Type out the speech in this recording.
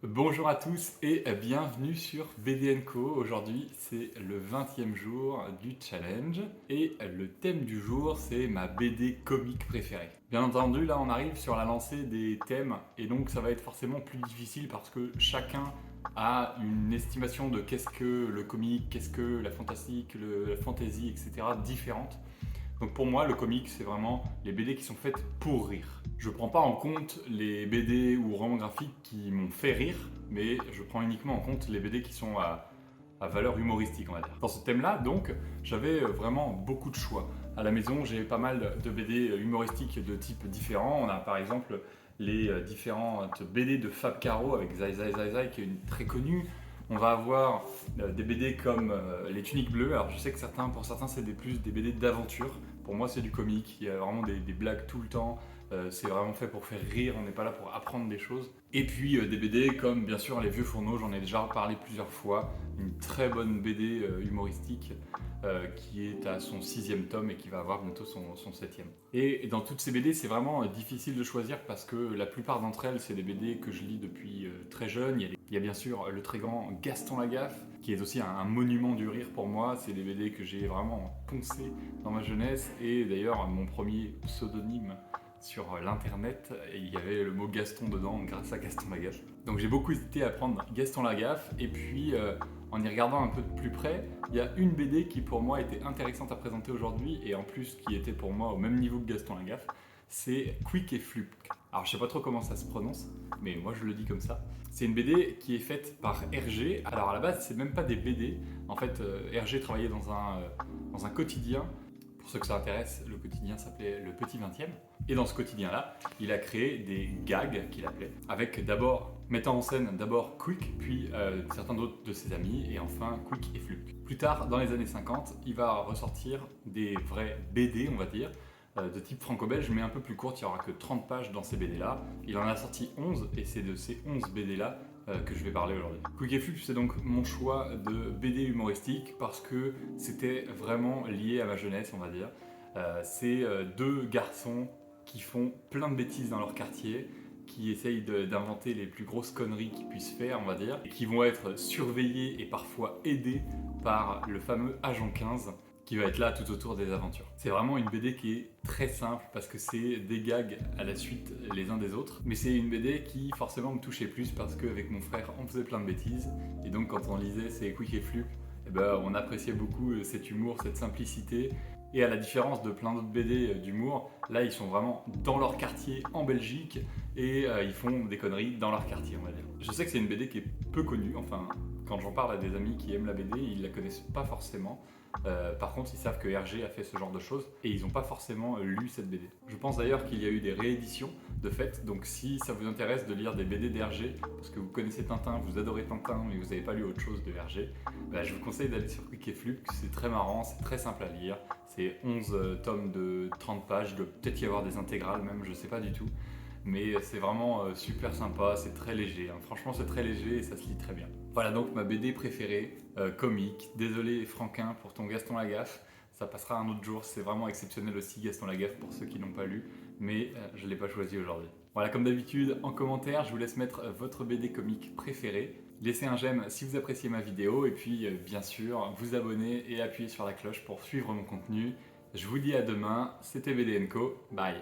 Bonjour à tous et bienvenue sur BD & Co. Aujourd'hui, c'est le 20e jour du challenge et le thème du jour, c'est ma BD comique préférée. Bien entendu, là, on arrive sur la lancée des thèmes et donc ça va être forcément plus difficile parce que chacun a une estimation de qu'est-ce que le comique, qu'est-ce que la fantastique, la fantasy, etc. différente. Donc pour moi, le comique, c'est vraiment les BD qui sont faites pour rire. Je prends pas en compte les BD ou romans graphiques qui m'ont fait rire, mais je prends uniquement en compte les BD qui sont à valeur humoristique, on va dire. Dans ce thème-là, donc, j'avais vraiment beaucoup de choix. À la maison, j'ai pas mal de BD humoristiques de types différents. On a par exemple les différentes BD de Fab Caro avec Zai Zai Zai Zai, qui est une très connue. On va avoir des BD comme Les Tuniques Bleues. Alors je sais que pour certains, c'est plus des BD d'aventure. Pour moi, c'est du comique. Il y a vraiment des blagues tout le temps. C'est vraiment fait pour faire rire. On n'est pas là pour apprendre des choses. Et puis des BD comme bien sûr Les Vieux Fourneaux. J'en ai déjà parlé plusieurs fois. Une très bonne BD humoristique qui est à son 6e tome et qui va avoir bientôt son 7e. Et dans toutes ces BD, c'est vraiment difficile de choisir parce que la plupart d'entre elles, c'est des BD que je lis depuis très jeune. Il y a bien sûr le très grand Gaston Lagaffe, qui est aussi un monument du rire pour moi. C'est des BD que j'ai vraiment poncé dans ma jeunesse. Et d'ailleurs, mon premier pseudonyme sur l'internet, il y avait le mot Gaston dedans grâce à Gaston Lagaffe. Donc j'ai beaucoup hésité à prendre Gaston Lagaffe et puis en y regardant un peu de plus près, il y a une BD qui pour moi était intéressante à présenter aujourd'hui et en plus qui était pour moi au même niveau que Gaston Lagaffe, c'est Quick et Fluke. Alors je sais pas trop comment ça se prononce, mais moi je le dis comme ça. C'est une BD qui est faite par Hergé. Alors à la base, c'est même pas des BD. En fait, Hergé travaillait dans un quotidien. Pour ceux que ça intéresse, le quotidien s'appelait Le Petit 20e. Et dans ce quotidien-là, il a créé des gags qu'il appelait, avec d'abord, mettant en scène d'abord Quick, puis certains d'autres de ses amis, et enfin Quick et Fluke. Plus tard, dans les années 50, il va ressortir des vrais BD, on va dire, de type franco-belge, mais un peu plus courte, il n'y aura que 30 pages dans ces BD-là. Il en a sorti 11, et c'est de ces 11 BD-là que je vais parler aujourd'hui. Quick et Fluke, c'est donc mon choix de BD humoristique parce que c'était vraiment lié à ma jeunesse, on va dire. C'est deux garçons qui font plein de bêtises dans leur quartier, qui essayent d'inventer les plus grosses conneries qu'ils puissent faire, on va dire, et qui vont être surveillés et parfois aidés par le fameux Agent 15 qui va être là tout autour des aventures. C'est vraiment une BD qui est très simple parce que c'est des gags à la suite les uns des autres, mais c'est une BD qui forcément me touchait plus parce qu'avec mon frère on faisait plein de bêtises et donc quand on lisait ces Quick et Fluke, eh ben, on appréciait beaucoup cet humour, cette simplicité. Et à la différence de plein d'autres BD d'humour, là ils sont vraiment dans leur quartier en Belgique et ils font des conneries dans leur quartier, on va dire. Je sais que c'est une BD qui est peu connue, enfin quand j'en parle à des amis qui aiment la BD, ils la connaissent pas forcément. Par contre, ils savent que Hergé a fait ce genre de choses et ils n'ont pas forcément lu cette BD. Je pense d'ailleurs qu'il y a eu des rééditions de fait, donc si ça vous intéresse de lire des BD d'Hergé, parce que vous connaissez Tintin, vous adorez Tintin, mais vous n'avez pas lu autre chose de Hergé, bah, je vous conseille d'aller sur Quick et Fluke, c'est très marrant, c'est très simple à lire, c'est 11 tomes de 30 pages, il doit peut-être y avoir des intégrales même, je sais pas du tout. Mais c'est vraiment super sympa, c'est très léger. Hein. Franchement, c'est très léger et ça se lit très bien. Voilà donc ma BD préférée, comique. Désolé Franquin pour ton Gaston Lagaffe, ça passera un autre jour. C'est vraiment exceptionnel aussi Gaston Lagaffe pour ceux qui n'ont pas lu, mais je ne l'ai pas choisi aujourd'hui. Voilà, comme d'habitude, en commentaire, je vous laisse mettre votre BD comique préférée. Laissez un j'aime si vous appréciez ma vidéo et puis bien sûr, vous abonner et appuyer sur la cloche pour suivre mon contenu. Je vous dis à demain, c'était BD & Co. Bye.